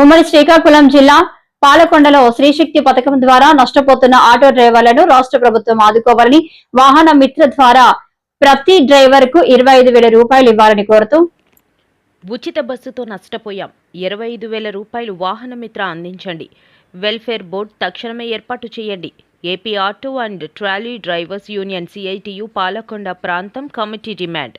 ఉమ్మడి శ్రీకాకుళం జిల్లా పాలకొండలో శ్రీశక్తి పథకం ద్వారా నష్టపోతున్న ఆటో డ్రైవర్లను రాష్ట్ర ప్రభుత్వం ఆదుకోవాలని వాహన మిత్ర ద్వారా ప్రతి డ్రైవర్ కు 25,000 రూపాయలు ఇవ్వాలని కోరుతూ ఉచిత బస్సుతో నష్టపోయాం 25,000 రూపాయలు వాహన మిత్ర అందించండి. వెల్ఫేర్ బోర్డు తక్షణమే ఏర్పాటు చేయండి. AP auto and trolley drivers union CITU Palakonda ప్రాంతం కమిటీ డిమాండ్.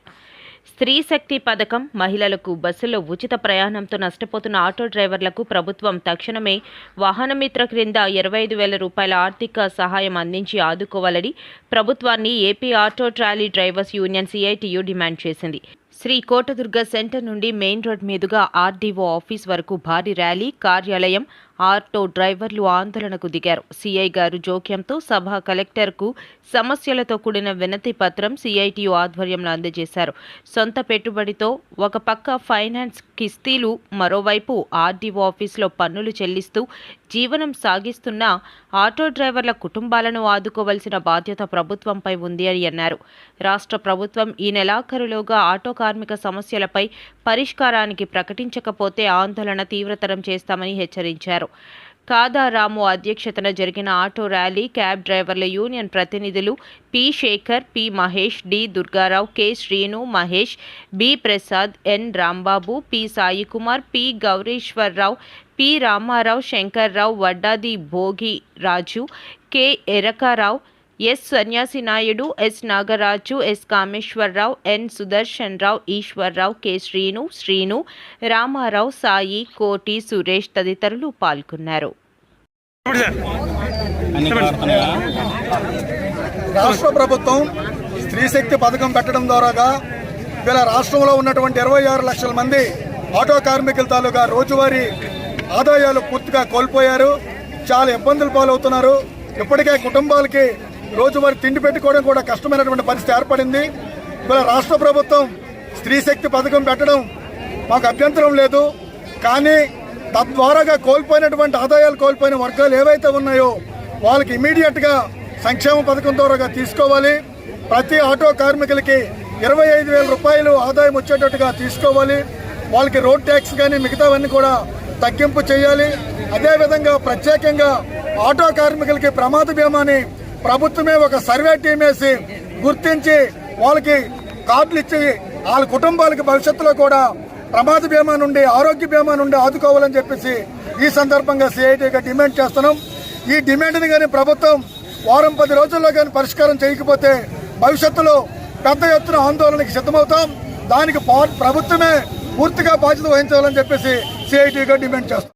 స్త్రీ శక్తి పథకం మహిళలకు బస్సులో ఉచిత ప్రయాణంతో నష్టపోతున్న ఆటో డ్రైవర్లకు ప్రభుత్వం తక్షణమే వాహన మిత్ర క్రింద 25,000 రూపాయల ఆర్థిక సహాయం అందించి ఆదుకోవాలని ప్రభుత్వాన్ని AP auto trolley drivers union CITU demand చేసింది. శ్రీ కోటదుర్గ సెంటర్ నుండి మెయిన్ రోడ్ మీదుగా ఆర్డీఓ ఆఫీస్ వరకు భారీ ర్యాలీ, కార్యాలయం, ఆటో డ్రైవర్లు ఆందోళనకు దిగారు. సిఐ గారు జోక్యంతో సభ కలెక్టర్కు సమస్యలతో కూడిన వినతి పత్రం సిఐటియు ఆధ్వర్యంలో అందజేశారు. సొంత పెట్టుబడితో ఒక పక్క ఫైనాన్స్ కిస్తీలు, మరోవైపు ఆర్డీఓ ఆఫీసులో పన్నులు చెల్లిస్తూ జీవనం సాగిస్తున్న ఆటో డ్రైవర్ల కుటుంబాలను ఆదుకోవాల్సిన బాధ్యత ప్రభుత్వంపై ఉంది అని అన్నారు. రాష్ట్ర ప్రభుత్వం ఈ నెలాఖరులోగా ఆటో కార్మిక సమస్యలపై పరిష్కారానికి ప్రకటించకపోతే ఆందోళన తీవ్రతరం చేస్తామని హెచ్చరించారు. కాదారాము అధ్యక్షతన జరిగిన ఆటో ర్యాలీ క్యాబ్ డ్రైవర్ల యూనియన్ ప్రతినిధులు P Shekhar, P Mahesh, D Durgarao, K Srinu, Mahesh, B Prasad, N Rambabu, P Saikumar, P Gowriswararao, P Ramarao, Sankarrao, Vaddadi Bhogi Raju, K Erakarao, S Sanyasi Naidu, S Nagaraju, S Kameswararao, N Sudarshan Rao, Eswararao, K Srinu, Ramarao, Sai, Koti, Suresh తదితరులు పాల్గొన్నారు. రాష్ట్ర ప్రభుత్వం స్త్రీ శక్తి పథకం పెట్టడం ద్వారాగా వీళ్ళ రాష్ట్రంలో ఉన్నటువంటి 26 లక్షల మంది ఆటో కార్మికుల తాలూకా రోజువారీ ఆదాయాలు పూర్తిగా కోల్పోయారు. చాలా ఇబ్బందులు పాలవుతున్నారు. ఇప్పటికే కుటుంబాలకి రోజువారీ తిండి పెట్టుకోవడం కూడా కష్టమైనటువంటి పరిస్థితి ఏర్పడింది. ఇవాళ రాష్ట్ర ప్రభుత్వం స్త్రీ శక్తి పథకం పెట్టడం మాకు అభ్యంతరం లేదు. కానీ తద్వారాగా కోల్పోయినటువంటి ఆదాయాలు కోల్పోయిన వర్గాలు ఏవైతే ఉన్నాయో వాళ్ళకి ఇమీడియట్గా సంక్షేమ పథకం ద్వారా తీసుకోవాలి. ప్రతి ఆటో కార్మికులకి 25,000 రూపాయలు ఆదాయం వచ్చేటట్టుగా తీసుకోవాలి. వాళ్ళకి రోడ్ ట్యాక్స్ కానీ మిగతావన్నీ కూడా తగ్గింపు చేయాలి. అదేవిధంగా ప్రత్యేకంగా ఆటో కార్మికులకి ప్రమాద బీమాని ప్రభుత్వమే ఒక సర్వే టీం వేసి గుర్తించి వాళ్ళకి కార్డులు ఇచ్చి వాళ్ళ కుటుంబాలకి భవిష్యత్తులో కూడా ప్రమాద బీమా నుండి, ఆరోగ్య బీమా నుండి ఆదుకోవాలని చెప్పేసి ఈ సందర్భంగా సిఐటిగా డిమాండ్ చేస్తున్నాం. ఈ డిమాండ్ని కానీ ప్రభుత్వం వారం 10 రోజుల్లో కానీ పరిష్కారం చేయకపోతే భవిష్యత్తులో పెద్ద ఎత్తున ఆందోళనకి సిద్ధమవుతాం. దానికి ప్రభుత్వమే పూర్తిగా బాధ్యత వహించాలని చెప్పేసి సిఐటిగా డిమాండ్ చేస్తాం.